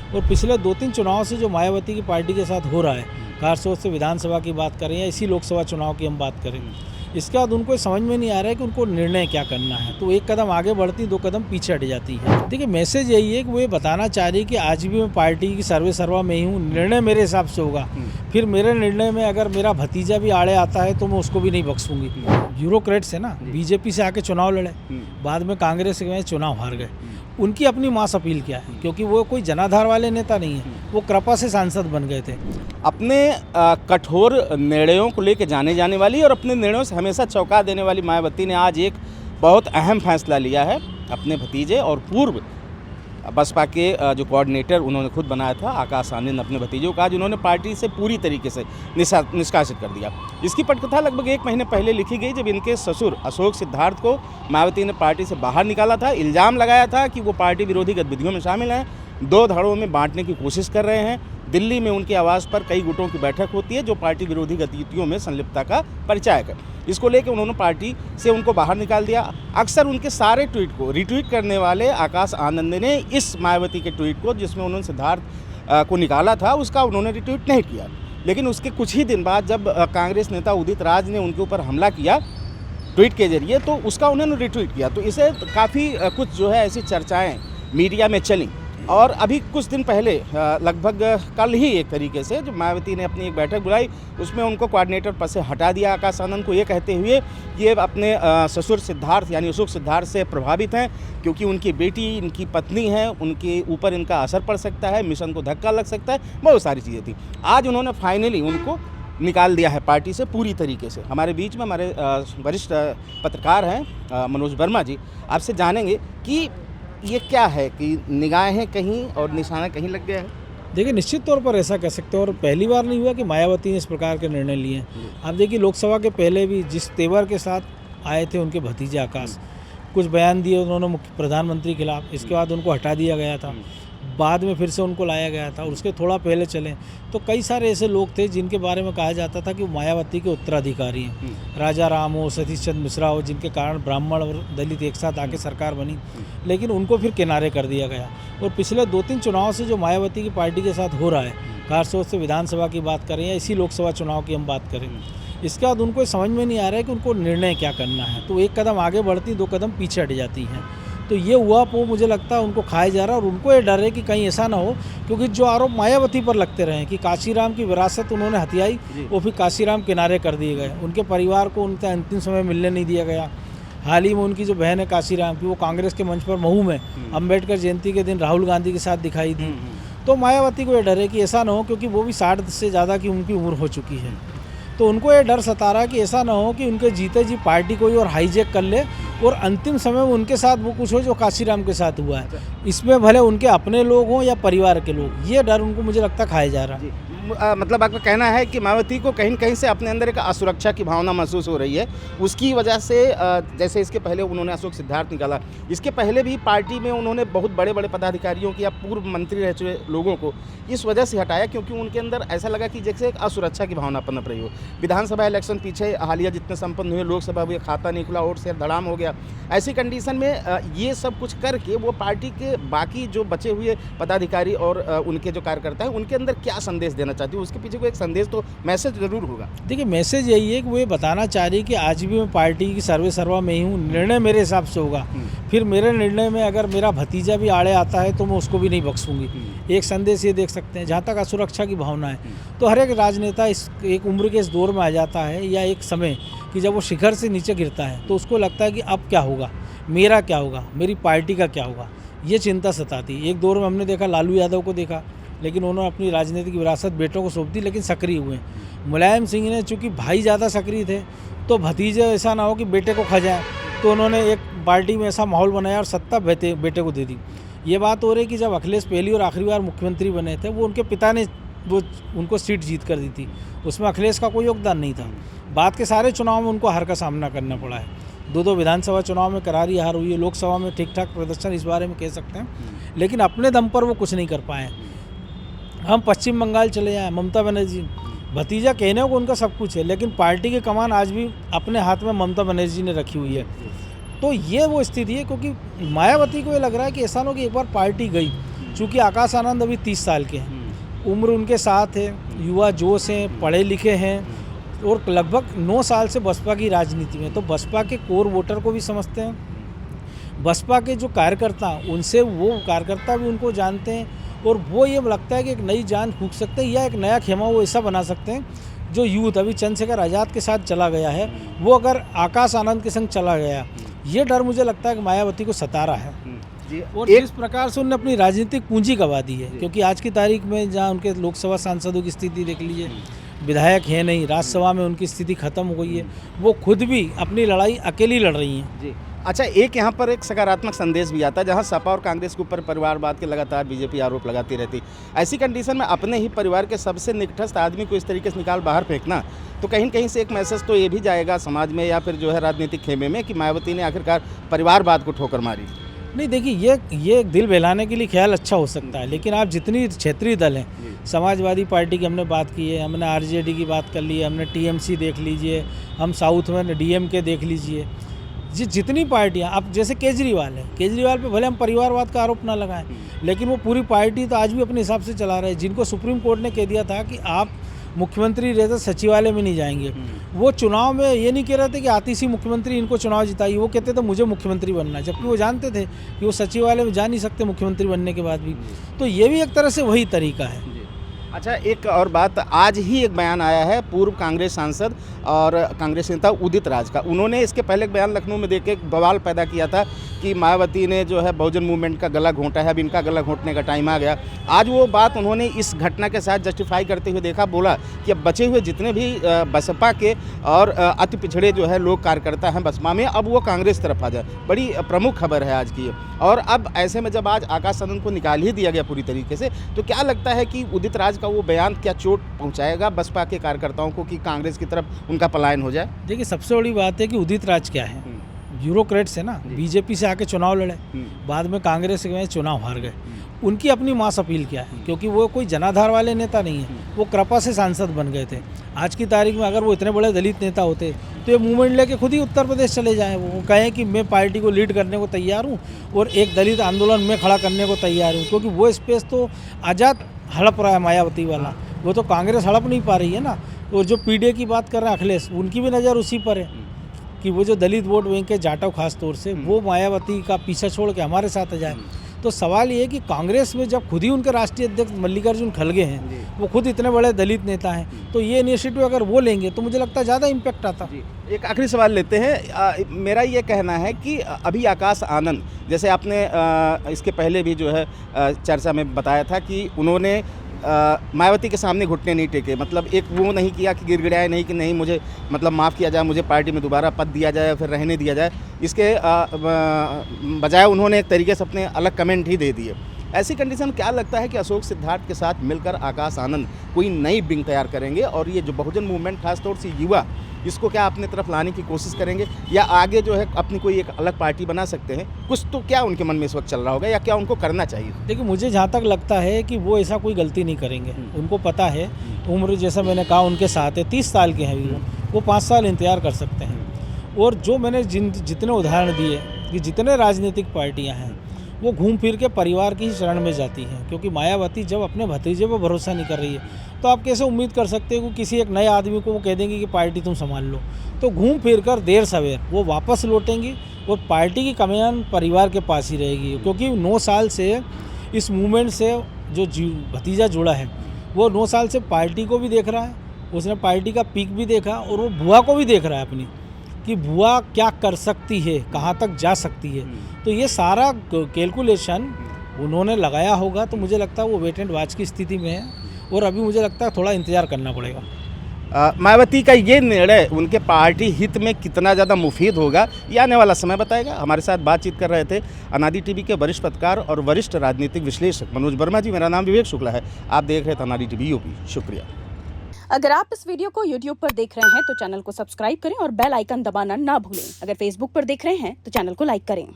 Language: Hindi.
और पिछले 2-3 चुनाव से जो मायावती की पार्टी के साथ हो रहा है, खासतौर से विधानसभा की बात करें या इसी लोकसभा चुनाव की हम बात करें, इसके बाद उनको समझ में नहीं आ रहा है कि उनको निर्णय क्या करना है। तो एक कदम आगे बढ़ती, 2 कदम पीछे हट जाती है। देखिए, मैसेज यही है कि वो ये बताना चाह रही है कि आज भी मैं पार्टी की सर्वा में ही हूँ, निर्णय मेरे हिसाब से होगा। फिर मेरे निर्णय में अगर मेरा भतीजा भी आड़े आता है तो मैं उसको भी नहीं बख्शूंगी। ब्यूरोक्रेट्स है ना, बीजेपी से आके चुनाव लड़े, बाद में कांग्रेस के चुनाव हार गए। उनकी अपनी मास अपील क्या है, क्योंकि वो कोई जनाधार वाले नेता नहीं है, वो कृपा से सांसद बन गए थे। अपने कठोर निर्णयों को लेकर जाने वाली और अपने निर्णयों से हमेशा चौंका देने वाली मायावती ने आज एक बहुत अहम फैसला लिया है। अपने भतीजे और पूर्व बसपा के जो कोऑर्डिनेटर उन्होंने खुद बनाया था, आकाश आनंद, अपने भतीजों का आज उन्होंने पार्टी से पूरी तरीके से निष्कासित कर दिया। इसकी पटकथा लगभग 1 महीने पहले लिखी गई, जब इनके ससुर अशोक सिद्धार्थ को मायावती ने पार्टी से बाहर निकाला था। इल्ज़ाम लगाया था कि वो पार्टी विरोधी गतिविधियों में शामिल हैं, 2 धड़ों में बांटने की कोशिश कर रहे हैं। दिल्ली में उनके आवास पर कई गुटों की बैठक होती है जो पार्टी विरोधी गतिविधियों में संलिप्तता का परिचायक है। इसको लेकर उन्होंने पार्टी से उनको बाहर निकाल दिया। अक्सर उनके सारे ट्वीट को रीट्वीट करने वाले आकाश आनंद ने इस मायावती के ट्वीट को, जिसमें उन्होंने सिद्धार्थ को निकाला था, उसका उन्होंने रिट्वीट नहीं किया। लेकिन उसके कुछ ही दिन बाद जब कांग्रेस नेता उदित राज ने उनके ऊपर हमला किया ट्वीट के जरिए, तो उसका उन्होंने रिट्वीट किया। तो इसे काफ़ी कुछ जो है ऐसी चर्चाएँ मीडिया में चली। और अभी कुछ दिन पहले लगभग कल ही एक तरीके से जब मायावती ने अपनी एक बैठक बुलाई, उसमें उनको कोऑर्डिनेटर पद से हटा दिया आकाश आनंद को, ये कहते हुए कि ये अपने ससुर सिद्धार्थ यानी अशोक सिद्धार्थ से प्रभावित हैं, क्योंकि उनकी बेटी, इनकी पत्नी है, उनके ऊपर इनका असर पड़ सकता है, मिशन को धक्का लग सकता है, बहुत सारी चीज़ें थी। आज उन्होंने फाइनली उनको निकाल दिया है पार्टी से पूरी तरीके से। हमारे बीच में हमारे वरिष्ठ पत्रकार हैं मनोज वर्मा जी, आपसे जानेंगे कि ये क्या है कि निगाहें कहीं और निशाना कहीं लग गया है। देखिए, निश्चित तौर पर ऐसा कह सकते हैं, और पहली बार नहीं हुआ कि मायावती ने इस प्रकार के निर्णय लिए हैं। आप देखिए, लोकसभा के पहले भी जिस तेवर के साथ आए थे उनके भतीजे आकाश, कुछ बयान दिए उन्होंने प्रधानमंत्री के खिलाफ, इसके बाद उनको हटा दिया गया था, बाद में फिर से उनको लाया गया था, और उसके थोड़ा पहले चले तो कई सारे ऐसे लोग थे जिनके बारे में कहा जाता था कि वो मायावती के उत्तराधिकारी हैं। राजा राम हो, सतीश चंद्र मिश्रा हो, जिनके कारण ब्राह्मण और दलित एक साथ आके सरकार बनी, लेकिन उनको फिर किनारे कर दिया गया। और पिछले 2-3 चुनाव से जो मायावती की पार्टी के साथ हो रहा है, खासतौर से विधानसभा की बात करें या इसी लोकसभा चुनाव की हम बात करें, इसके बाद उनको समझ में नहीं आ रहा है कि उनको निर्णय क्या करना है। तो एक कदम आगे बढ़ती, 2 कदम पीछे हट जाती हैं। तो ये हुआ, वो मुझे लगता है उनको खाया जा रहा है, और उनको ये डर है कि कहीं ऐसा ना हो, क्योंकि जो आरोप मायावती पर लगते रहे कि काशीराम की विरासत उन्होंने हथियाई, वो फिर काशीराम किनारे कर दिए गए, उनके परिवार को उनका अंतिम समय मिलने नहीं दिया गया। हाल ही में उनकी जो बहन है काशीराम की, वो कांग्रेस के मंच पर महू में अम्बेडकर जयंती के दिन राहुल गांधी के साथ दिखाई दी। तो मायावती को ये डर है कि ऐसा ना हो, क्योंकि वो भी 60 से ज़्यादा की उनकी उम्र हो चुकी है। तो उनको ये डर सता रहा है कि ऐसा ना हो कि उनके जीते जी पार्टी कोई और हाईजैक कर ले और अंतिम समय में उनके साथ वो कुछ हो जो काशीराम के साथ हुआ है। इसमें भले उनके अपने लोग हों या परिवार के लोग, ये डर उनको मुझे लगता है खाया जा रहा है। मतलब आपका कहना है कि मायावती को कहीं न कहीं से अपने अंदर एक असुरक्षा की भावना महसूस हो रही है, उसकी वजह से जैसे इसके पहले उन्होंने अशोक सिद्धार्थ निकाला, इसके पहले भी पार्टी में उन्होंने बहुत बड़े बड़े पदाधिकारियों की या पूर्व मंत्री रह चुके लोगों को इस वजह से हटाया, क्योंकि उनके अंदर ऐसा लगा कि जैसे एक असुरक्षा की भावना पनप रही हो। विधानसभा इलेक्शन पीछे हालिया जितने संपन्न हुए, लोकसभा हुए, खाता नहीं खुला, वोट शेयर धड़ाम हो गया। ऐसी कंडीशन में ये सब कुछ करके वो पार्टी के बाकी जो बचे हुए पदाधिकारी और उनके जो कार्यकर्ता हैं, उनके अंदर क्या संदेश देना चाहती हूँ, उसके पीछे कोई एक संदेश तो मैसेज जरूर होगा। देखिए, मैसेज यही है कि वो ये बताना चाह रही है कि आज भी मैं पार्टी की सर्वा में ही हूँ, निर्णय मेरे हिसाब से होगा। फिर मेरे निर्णय में अगर मेरा भतीजा भी आड़े आता है तो मैं उसको भी नहीं बख्शूंगी। एक संदेश ये देख सकते हैं। जहाँ तक असुरक्षा की भावना है, तो हर एक राजनेता इस एक उम्र के इस दौर में आ जाता है, या एक समय कि जब वो शिखर से नीचे गिरता है तो उसको लगता है कि अब क्या होगा, मेरा क्या होगा, मेरी पार्टी का क्या होगा, ये चिंता सताती। एक दौर में हमने देखा लालू यादव को देखा, लेकिन उन्होंने अपनी राजनीतिक विरासत बेटों को सौंप दी, लेकिन सक्रिय हुए। मुलायम सिंह ने चूँकि भाई ज़्यादा सक्रिय थे, तो भतीजे ऐसा ना हो कि बेटे को खा जाए, तो उन्होंने एक पार्टी में ऐसा माहौल बनाया और सत्ता बेटे को दे दी। ये बात हो रही कि जब अखिलेश पहली और आखिरी बार मुख्यमंत्री बने थे, वो उनके पिता ने वो उनको सीट जीत कर दी थी, उसमें अखिलेश का कोई योगदान नहीं था। बाद के सारे चुनाव में उनको हार का सामना करना पड़ा है। 2 विधानसभा चुनाव में करारी हार हुई है, लोकसभा में ठीक ठाक प्रदर्शन इस बारे में कह सकते हैं, लेकिन अपने दम पर वो कुछ नहीं कर पाए। हम पश्चिम बंगाल चले जाएँ, ममता बनर्जी भतीजा कहने को उनका सब कुछ है, लेकिन पार्टी की कमान आज भी अपने हाथ में ममता बनर्जी ने रखी हुई है। तो ये वो स्थिति है, क्योंकि मायावती को ये लग रहा है कि ऐसा ना हो कि एक बार पार्टी गई, चूँकि आकाश आनंद अभी 30 साल के हैं, उम्र उनके साथ है, युवा जोश हैं, पढ़े लिखे हैं और लगभग 9 साल से बसपा की राजनीति में, तो बसपा के कोर वोटर को भी समझते हैं, बसपा के जो कार्यकर्ता उनसे वो कार्यकर्ता भी उनको जानते हैं और वो ये लगता है कि एक नई जान फूंक सकते हैं या एक नया खेमा वो ऐसा बना सकते हैं जो यूथ अभी चंद्रशेखर आज़ाद के साथ चला गया है वो अगर आकाश आनंद के संग चला गया, ये डर मुझे लगता है कि मायावती को सता रहा है। और जिस प्रकार से उन्होंने अपनी राजनीतिक पूंजी गंवा दी है, क्योंकि आज की तारीख में जहाँ उनके लोकसभा सांसदों की स्थिति देख लीजिए, विधायक है नहीं, राज्यसभा में उनकी स्थिति खत्म हो गई है, वो खुद भी अपनी लड़ाई अकेली लड़ रही हैं। जी अच्छा, एक यहाँ पर एक सकारात्मक संदेश भी आता है, जहाँ सपा और कांग्रेस के ऊपर परिवारवाद के लगातार बीजेपी आरोप लगाती रहती। ऐसी कंडीशन में अपने ही परिवार के सबसे निकटस्थ आदमी को इस तरीके से निकाल बाहर फेंकना, तो कहीं न कहीं से एक मैसेज तो ये भी जाएगा समाज में या फिर जो है राजनीतिक खेमे में कि मायावती ने आखिरकार परिवारवाद को ठोकर मारी। नहीं देखिए, ये दिल बहलाने के लिए ख्याल अच्छा हो सकता है, लेकिन आप जितनी क्षेत्रीय दल हैं, समाजवादी पार्टी की हमने बात की है, हमने आरजेडी की बात कर ली है, हमने टीएमसी देख लीजिए, हम साउथ में डीएमके देख लीजिए, जितनी पार्टियां, अब जैसे केजरीवाल है, केजरीवाल पे भले हम परिवारवाद का आरोप ना लगाएं, लेकिन वो पूरी पार्टी तो आज भी अपने हिसाब से चला रहे हैं। जिनको सुप्रीम कोर्ट ने कह दिया था कि आप मुख्यमंत्री रहते सचिवालय में नहीं जाएंगे, वो चुनाव में ये नहीं कह रहे थे कि आतिशी मुख्यमंत्री इनको चुनाव जिताइए, वो कहते थे मुझे मुख्यमंत्री बनना, जबकि वो जानते थे कि वो सचिवालय में जा नहीं सकते मुख्यमंत्री बनने के बाद भी। तो ये भी एक तरह से वही तरीका है। अच्छा, एक और बात, आज ही एक बयान आया है पूर्व कांग्रेस सांसद और कांग्रेस नेता उदित राज का। उन्होंने इसके पहले एक बयान लखनऊ में देके एक बवाल पैदा किया था कि मायावती ने जो है बहुजन मूवमेंट का गला घोंटा है, अब इनका गला घोंटने का टाइम आ गया। आज वो बात उन्होंने इस घटना के साथ जस्टिफाई करते हुए देखा, बोला कि अब बचे हुए जितने भी बसपा के और अति पिछड़े जो है लोग कार्यकर्ता हैं बसपा में, अब वो कांग्रेस तरफ आ जाए। बड़ी प्रमुख खबर है आज की। और अब ऐसे में जब आज आकाश आनंद को निकाल ही दिया गया पूरी तरीके से, तो क्या लगता है कि उदित राज का वो बयान क्या चोट पहुंचाएगा बसपा के कार्यकर्ताओं को कि कांग्रेस की तरफ उनका पलायन हो जाए? देखिए, सबसे बड़ी बात है कि उदित राज क्या है, ब्यूरोक्रेट्स है ना, बीजेपी से आके चुनाव लड़े, बाद में कांग्रेस से चुनाव हार गए। उनकी अपनी मास अपील क्या है, क्योंकि वो कोई जनाधार वाले नेता नहीं है, वो कृपा से सांसद बन गए थे। आज की तारीख में अगर वो इतने बड़े दलित नेता होते तो ये मूवमेंट लेके खुद ही उत्तर प्रदेश चले जाएं, वो कहें कि मैं पार्टी को लीड करने को तैयार हूँ और एक दलित आंदोलन में खड़ा करने को तैयार हूँ, क्योंकि वो स्पेस तो आज़ाद हड़प रहा है मायावती वाला, वो तो कांग्रेस हड़प नहीं पा रही है ना। और जो पीडीए की बात कर रहे हैं अखिलेश, उनकी भी नज़र उसी पर है कि वो जो दलित वोट बैंक है जाटव खास तौर से, वो मायावती का पीछा छोड़ के हमारे साथ आ जाए। तो सवाल ये है कि कांग्रेस में जब खुद ही उनके राष्ट्रीय अध्यक्ष मल्लिकार्जुन खड़गे हैं, वो खुद इतने बड़े दलित नेता हैं, तो ये इनिशिएटिव अगर वो लेंगे तो मुझे लगता है ज़्यादा इम्पैक्ट आता। एक आखिरी सवाल लेते हैं। मेरा ये कहना है कि अभी आकाश आनंद, जैसे आपने इसके पहले भी जो है चर्चा में बताया था कि उन्होंने मायावती के सामने घुटने नहीं टेके, मतलब एक वो नहीं किया कि गिड़गिड़ाए नहीं कि नहीं मुझे मतलब माफ़ किया जाए, मुझे पार्टी में दोबारा पद दिया जाए, फिर रहने दिया जाए। इसके बजाय उन्होंने एक तरीके से अपने अलग कमेंट ही दे दिए। ऐसी कंडीशन में क्या लगता है कि अशोक सिद्धार्थ के साथ मिलकर आकाश आनंद कोई नई विंग तैयार करेंगे और ये जो बहुजन मूवमेंट खासतौर से युवा, इसको क्या अपने तरफ लाने की कोशिश करेंगे या आगे जो है अपनी कोई एक अलग पार्टी बना सकते हैं? कुछ तो क्या उनके मन में इस वक्त चल रहा होगा या क्या उनको करना चाहिए? देखिए, मुझे जहाँ तक लगता है कि वो ऐसा कोई गलती नहीं करेंगे। उनको पता है, उम्र जैसा मैंने कहा उनके साथ है, 30 साल के हैं वो 5 साल इंतजार कर सकते हैं। और जो मैंने जितने उदाहरण दिए कि जितने राजनीतिक पार्टियाँ हैं वो घूम फिर के परिवार की ही शरण में जाती हैं, क्योंकि मायावती जब अपने भतीजे पर भरोसा नहीं कर रही है तो आप कैसे उम्मीद कर सकते हो कि किसी एक नए आदमी को वो कह देंगे कि पार्टी तुम संभाल लो। तो घूम फिर कर देर सवेर वो वापस लौटेंगी और पार्टी की कमान परिवार के पास ही रहेगी, क्योंकि 9 साल से इस मूवमेंट से जो भतीजा जुड़ा है वो 9 साल से पार्टी को भी देख रहा है, उसने पार्टी का पीक भी देखा और वो बुआ को भी देख रहा है अपनी कि बुआ क्या कर सकती है, कहाँ तक जा सकती है। तो ये सारा कैलकुलेशन उन्होंने लगाया होगा, तो मुझे लगता है वो वेट एंड वॉच की स्थिति में है और अभी मुझे लगता है थोड़ा इंतजार करना पड़ेगा। मायावती का ये निर्णय उनके पार्टी हित में कितना ज़्यादा मुफीद होगा ये आने वाला समय बताएगा। हमारे साथ बातचीत कर रहे थे अनादि टीवी के वरिष्ठ पत्रकार और वरिष्ठ राजनीतिक विश्लेषक मनोज वर्मा जी। मेरा नाम विवेक शुक्ला है, आप देख रहे थे अनादि टीवी यूपी। शुक्रिया। अगर आप इस वीडियो को YouTube पर देख रहे हैं तो चैनल को सब्सक्राइब करें और बेल आइकन दबाना ना भूलें। अगर Facebook पर देख रहे हैं तो चैनल को लाइक करें।